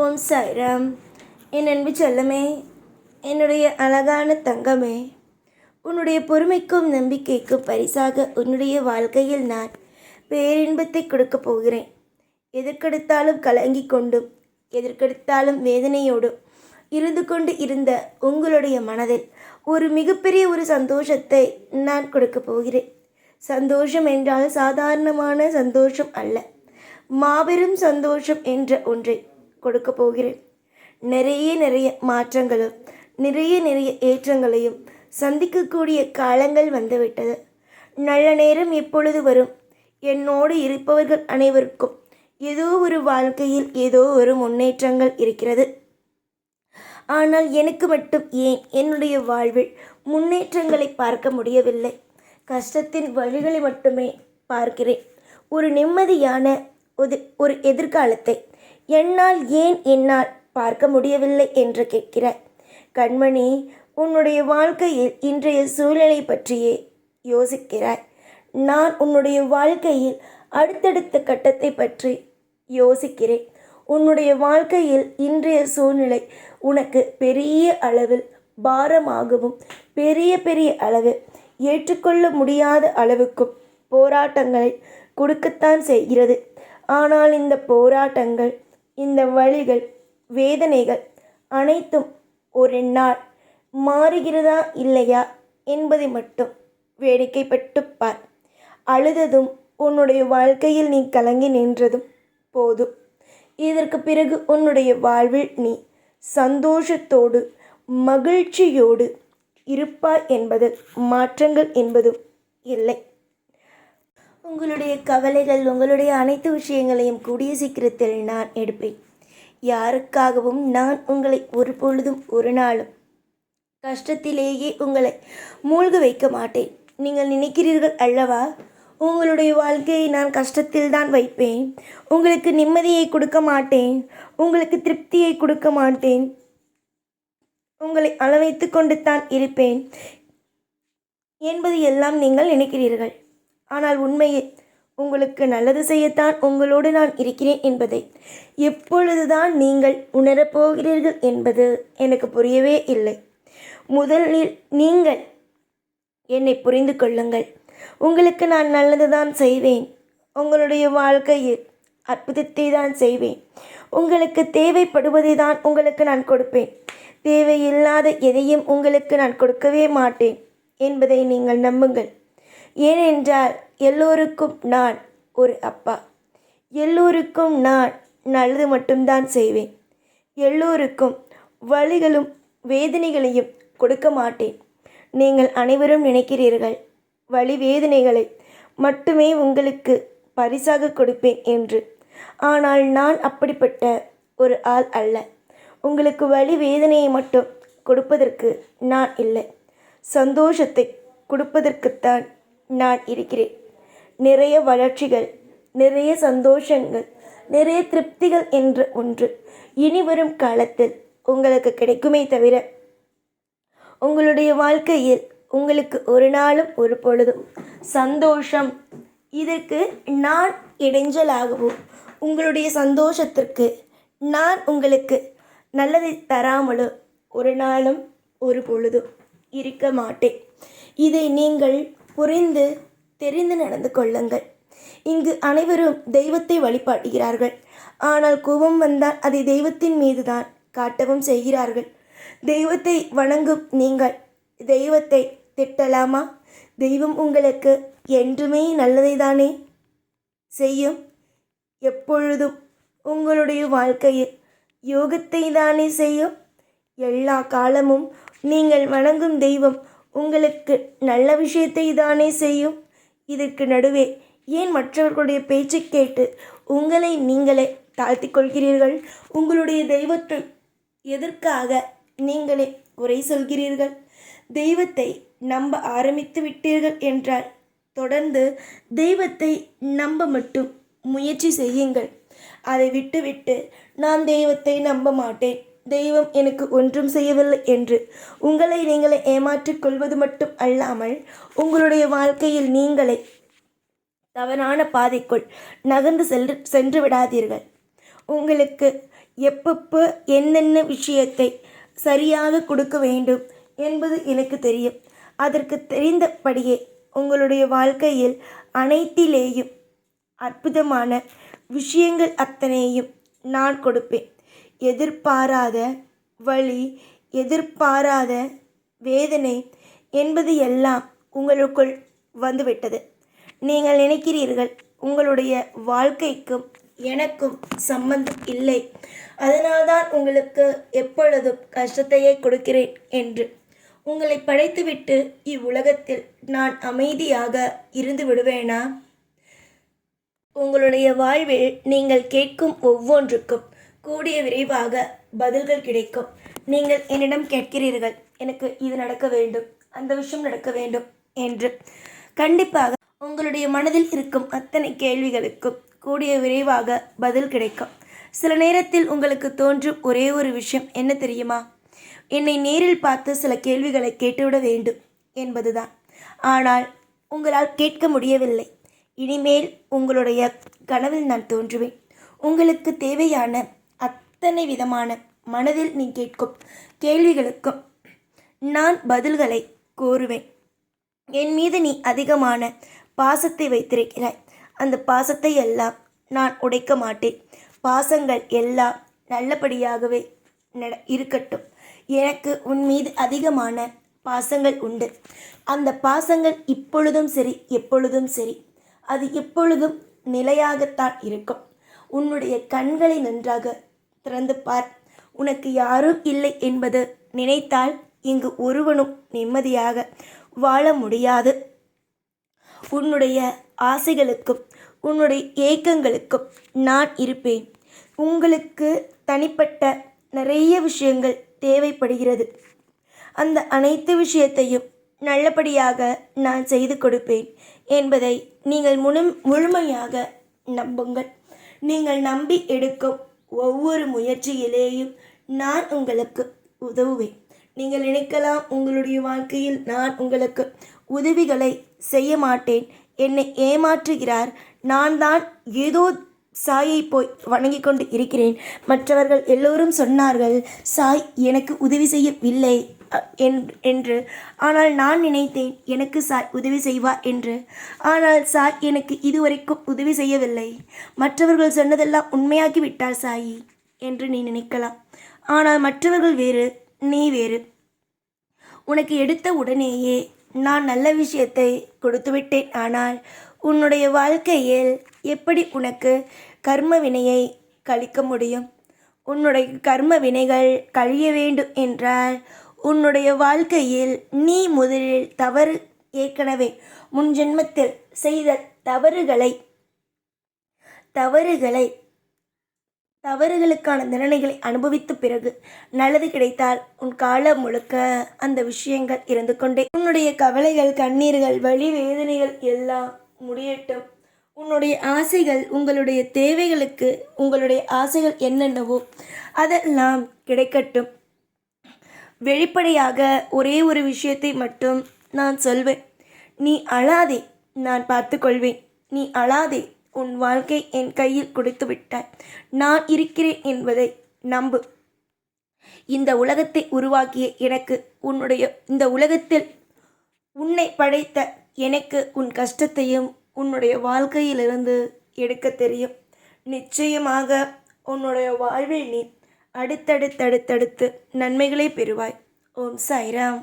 ஓம் சாய்ராம். என் அன்பு செல்லமே, என்னுடைய அழகான தங்கமே, உன்னுடைய பொறுமைக்கும் நம்பிக்கைக்கும் பரிசாக உன்னுடைய வாழ்க்கையில் நான் பேரின்பத்தை கொடுக்கப் போகிறேன். எதற்கெடுத்தாலும் கலங்கி கொண்டும் எதற்கெடுத்தாலும் வேதனையோடும் இருந்து கொண்டு இருந்த உங்களுடைய மனதில் ஒரு மிகப்பெரிய ஒரு சந்தோஷத்தை நான் கொடுக்கப் போகிறேன். சந்தோஷம் என்றால் சாதாரணமான சந்தோஷம் அல்ல, மாபெரும் சந்தோஷம் என்ற ஒன்றை கொடுக்க போகிறேன். நிறைய மாற்றங்களும் நிறைய ஏற்றங்களையும் சந்திக்கக்கூடிய காலங்கள் வந்துவிட்டது. நல்ல நேரம் எப்பொழுது வரும்? என்னோடு இருப்பவர்கள் அனைவருக்கும் ஏதோ ஒரு வாழ்க்கையில் ஏதோ ஒரு முன்னேற்றங்கள் இருக்கிறது. ஆனால் எனக்கு மட்டும் ஏன் என்னுடைய வாழ்வில் முன்னேற்றங்களை பார்க்க முடியவில்லை? கஷ்டத்தின் வழிகளை மட்டுமே பார்க்கிறேன். ஒரு நிம்மதியான ஒரு எதிர்காலத்தை என்னால் பார்க்க முடியவில்லை என்று கேட்கிறாய். கண்மணி, உன்னுடைய வாழ்க்கையில் இன்றைய சூழ்நிலை பற்றியே யோசிக்கிறாய். நான் உன்னுடைய வாழ்க்கையில் அடுத்தடுத்த கட்டத்தை பற்றி யோசிக்கிறேன். உன்னுடைய வாழ்க்கையில் இன்றைய சூழ்நிலை உனக்கு பெரிய அளவில் பாரமாகவும் பெரிய அளவில் ஏற்றுக்கொள்ள முடியாத அளவுக்கும் போராட்டங்களை கொடுக்கத்தான் செய்கிறது. ஆனால் இந்த போராட்டங்கள், இந்த வழிகள், வேதனைகள் அனைத்தும் ஒரு நாள் மாறுகிறதா இல்லையா என்பதை மட்டும் வேடிக்கைப்பட்டு பார். அழுததும் உன்னுடைய வாழ்க்கையில் நீ கலங்கி நின்றதும் போதும். இதற்கு பிறகு உன்னுடைய வாழ்வில் நீ சந்தோஷத்தோடு மகிழ்ச்சியோடு இருப்பாய் என்பதில் மாற்றங்கள் என்பதும் இல்லை. உங்களுடைய கவலைகள், உங்களுடைய அனைத்து விஷயங்களையும் கூடிய சீக்கிரத்தில் நான் எடுப்பேன். யாருக்காகவும் நான் உங்களை ஒரு பொழுதும் ஒரு நாளும் கஷ்டத்திலேயே உங்களை மூழ்க வைக்க மாட்டேன். நீங்கள் நினைக்கிறீர்கள் அல்லவா, உங்களுடைய வாழ்க்கையை நான் கஷ்டத்தில் தான் வைப்பேன், உங்களுக்கு நிம்மதியை கொடுக்க மாட்டேன், உங்களுக்கு திருப்தியை கொடுக்க மாட்டேன், உங்களை அளவைத்து கொண்டு தான் இருப்பேன் என்பது எல்லாம் நீங்கள் நினைக்கிறீர்கள். ஆனால் உண்மையில் உங்களுக்கு நல்லது செய்யத்தான் உங்களோடு நான் இருக்கிறேன் என்பதை எப்பொழுதுதான் நீங்கள் உணரப்போகிறீர்கள் என்பது எனக்கு புரியவே இல்லை. முதலில் நீங்கள் என்னை புரிந்து கொள்ளுங்கள். உங்களுக்கு நான் நல்லது தான் செய்வேன். உங்களுடைய வாழ்க்கையில் அற்புதத்தை தான் செய்வேன். உங்களுக்கு தேவைப்படுவதை தான் உங்களுக்கு நான் கொடுப்பேன். தேவையில்லாத எதையும் உங்களுக்கு நான் கொடுக்கவே மாட்டேன் என்பதை நீங்கள் நம்புங்கள். ஏனென்றால் எல்லோருக்கும் நான் ஒரு அப்பா. எல்லோருக்கும் நான் நல்லது மட்டும்தான் செய்வேன். எல்லோருக்கும் வலிகளும் வேதனைகளையும் கொடுக்க மாட்டேன். நீங்கள் அனைவரும் நினைக்கிறீர்கள் வலி வேதனைகளை மட்டுமே உங்களுக்கு பரிசாக கொடுப்பேன் என்று. ஆனால் நான் அப்படிப்பட்ட ஒரு ஆள் அல்ல. உங்களுக்கு வலி வேதனையை மட்டும் கொடுப்பதற்கு நான் இல்லை, சந்தோஷத்தை கொடுப்பதற்குத்தான் நான் இருக்கிறேன். நிறைய வளர்ச்சிகள், நிறைய சந்தோஷங்கள், நிறைய திருப்திகள் என்ற ஒன்று இனி வரும் காலத்தில் உங்களுக்கு கிடைக்குமே தவிர உங்களுடைய வாழ்க்கையில் உங்களுக்கு ஒரு நாளும் ஒரு பொழுதும் சந்தோஷம் இதற்கு நான் இடைஞ்சலாகவும் உங்களுடைய சந்தோஷத்திற்கு நான் உங்களுக்கு நல்லதை தராமலும் ஒரு நாளும் ஒரு பொழுதும் இருக்க மாட்டேன். இதை நீங்கள் புரிந்து தெரிந்து நடந்து கொள்ளுங்கள். இங்கு அனைவரும் தெய்வத்தை வழிபாடுகிறார்கள். ஆனால் கோபம் வந்தால் அதை தெய்வத்தின் மீது தான் காட்டவும் செய்கிறார்கள். தெய்வத்தை வணங்கும் நீங்கள் தெய்வத்தை திட்டலாமா? தெய்வம் உங்களுக்கு என்றுமே நல்லதை தானே செய்யும். எப்பொழுதும் உங்களுடைய வாழ்க்கையில் யோகத்தை தானே செய்யும். எல்லா காலமும் நீங்கள் வணங்கும் தெய்வம் உங்களுக்கு நல்ல விஷயத்தை தானே செய்யும். இதற்கு நடுவே ஏன் மற்றவர்களுடைய பேச்சை கேட்டு உங்களை நீங்களே தாழ்த்தி கொள்கிறீர்கள்? உங்களுடைய தெய்வத்தை எதற்காக நீங்களே குறை சொல்கிறீர்கள்? தெய்வத்தை நம்ப ஆரம்பித்து விட்டீர்கள் என்றால் தொடர்ந்து தெய்வத்தை நம்ப மட்டும் முயற்சி செய்யுங்கள். அதை விட்டுவிட்டு நான் தெய்வத்தை நம்ப மாட்டேன், தெய்வம் எனக்கு ஒன்றும் செய்யவில்லை என்று உங்களை நீங்களே ஏமாற்றிக் கொள்வது மட்டும் அல்லாமல் உங்களுடைய வாழ்க்கையில் நீங்களே தவறான பாதைக்குள் நகர்ந்து சென்று விடாதீர்கள். உங்களுக்கு எப்பப்போ என்னென்ன விஷயத்தை சரியாக கொடுக்க வேண்டும் என்பது எனக்கு தெரியும். அதற்கு தெரிந்தபடியே உங்களுடைய வாழ்க்கையில் அனைத்திலேயும் அற்புதமான விஷயங்கள் அத்தனையும் நான் கொடுப்பேன். எதிர்பாராத வழி, எதிர்பாராத வேதனை என்பது எல்லாம் உங்களுக்குள் வந்துவிட்டது. நீங்கள் நினைக்கிறீர்கள் உங்களுடைய வாழ்க்கைக்கும் எனக்கும் சம்பந்தம் இல்லை, அதனால்தான் உங்களுக்கு எப்பொழுதும் கஷ்டத்தையே கொடுக்கிறேன் என்று. உங்களை படைத்துவிட்டு இவ்வுலகத்தில் நான் அமைதியாக இருந்து விடுவேனா? உங்களுடைய வாழ்வில் நீங்கள் கேட்கும் ஒவ்வொன்றுக்கும் கூடிய விரைவாக பதில்கள் கிடைக்கும். நீங்கள் என்னிடம் கேட்கிறீர்கள், எனக்கு இது நடக்க வேண்டும், அந்த விஷயம் நடக்க வேண்டும் என்று. கண்டிப்பாக உங்களுடைய மனதில் இருக்கும் அத்தனை கேள்விகளுக்கும் கூடிய விரைவாக பதில் கிடைக்கும். சில நேரத்தில் உங்களுக்கு தோன்றும் ஒரே ஒரு விஷயம் என்ன தெரியுமா? என்னை நேரில் பார்த்து சில கேள்விகளை கேட்டுவிட வேண்டும் என்பதுதான். ஆனால் உங்களால் கேட்க முடியவில்லை. இனிமேல் உங்களுடைய கனவில் நான் தோன்றுவேன். உங்களுக்கு தேவையான அத்தனை விதமான மனதில் நீ கேட்கும் கேள்விகளுக்கும் நான் பதில்களை கோருவேன். என் மீது நீ அதிகமான பாசத்தை வைத்திருக்கிறாய். அந்த பாசத்தை எல்லாம் நான் உடைக்க மாட்டேன். பாசங்கள் எல்லாம் நல்லபடியாகவே இருக்கட்டும். எனக்கு உன் மீது அதிகமான பாசங்கள் உண்டு. அந்த பாசங்கள் இப்பொழுதும் சரி, எப்பொழுதும் சரி, அது எப்பொழுதும் நிலையாகத்தான் இருக்கும். உன்னுடைய கண்களை நன்றாக திறந்து பார். உனக்கு யாரும் இல்லை என்பது நினைத்தால் இங்கு ஒருவனும் நிம்மதியாக வாழ முடியாது. உன்னுடைய ஆசைகளுக்கும் உன்னுடைய ஏக்கங்களுக்கும் நான் இருப்பேன். உங்களுக்கு தனிப்பட்ட நிறைய விஷயங்கள் தேவைப்படுகிறது. அந்த அனைத்து விஷயத்தையும் நல்லபடியாக நான் செய்து கொடுப்பேன் என்பதை நீங்கள் முழுமையாக நம்புங்கள். நீங்கள் நம்பி எடுக்கும் ஒவ்வொரு முயற்சியிலேயும் நான் உங்களுக்கு உதவுவேன். நீங்கள் நினைக்கலாம், உங்களுடைய வாழ்க்கையில் நான் உங்களுக்கு உதவிகளை செய்ய மாட்டேன், என்னை ஏமாற்றுகிறார், நான் தான் ஏதோ சாயை போய் வணங்கி கொண்டு இருக்கிறேன். மற்றவர்கள் எல்லோரும் சொன்னார்கள் சாய் எனக்கு உதவி செய்யவில்லை என்று. ஆனால் நான் நினைத்தேன் எனக்கு சாய் உதவி செய்வார் என்று. ஆனால் சாய் எனக்கு இதுவரைக்கும் உதவி செய்யவில்லை. மற்றவர்கள் சொன்னதெல்லாம் உண்மையாகி விட்டார் சாயி என்று நீ நினைக்கலாம். ஆனால் மற்றவர்கள் வேறு, நீ வேறு. உனக்கு எடுத்த உடனேயே நான் நல்ல விஷயத்தை கொடுத்து விட்டேன். ஆனால் உன்னுடைய வாழ்க்கையில் எப்படி உனக்கு கர்ம வினையை கழிக்க முடியும்? உன்னுடைய கர்ம வினைகள் கழிய வேண்டும் என்றால் உன்னுடைய வாழ்க்கையில் நீ முதலில் ஏற்கனவே முன் ஜென்மத்தில் செய்த தவறுகளுக்கான தண்டனைகளை அனுபவித்த பிறகு நல்லது கிடைத்தால் உன் காலம் முழுக்க அந்த விஷயங்கள் இருந்து கொண்டே. உன்னுடைய கவலைகள், கண்ணீர்கள், வலி, வேதனைகள் எல்லாம் முடியட்டும். உன்னுடைய ஆசைகள், உங்களுடைய தேவைகளுக்கு உங்களுடைய ஆசைகள் என்னென்னவோ அதெல்லாம் கிடைக்கட்டும். வெளிப்படையாக ஒரே ஒரு விஷயத்தை மட்டும் நான் சொல்வேன். நீ அழாதே, நான் பார்த்துக்கொள்வேன். நீ அழாதே, உன் வாழ்க்கை என் கையில் கொடுத்து விட்டாய். நான் இருக்கிறேன் என்பதை நம்பு. இந்த உலகத்தை உருவாக்கிய எனக்கு, இந்த உலகத்தில் உன்னை படைத்த எனக்கு உன் கஷ்டத்தையும் உன்னுடைய வாழ்க்கையிலிருந்து எடுக்க தெரியும். நிச்சயமாக உன்னுடைய வாழ்வில் நீ அடுத்தடுத்து நன்மைகளை பெறுவாய். ஓம் சாய்ராம்.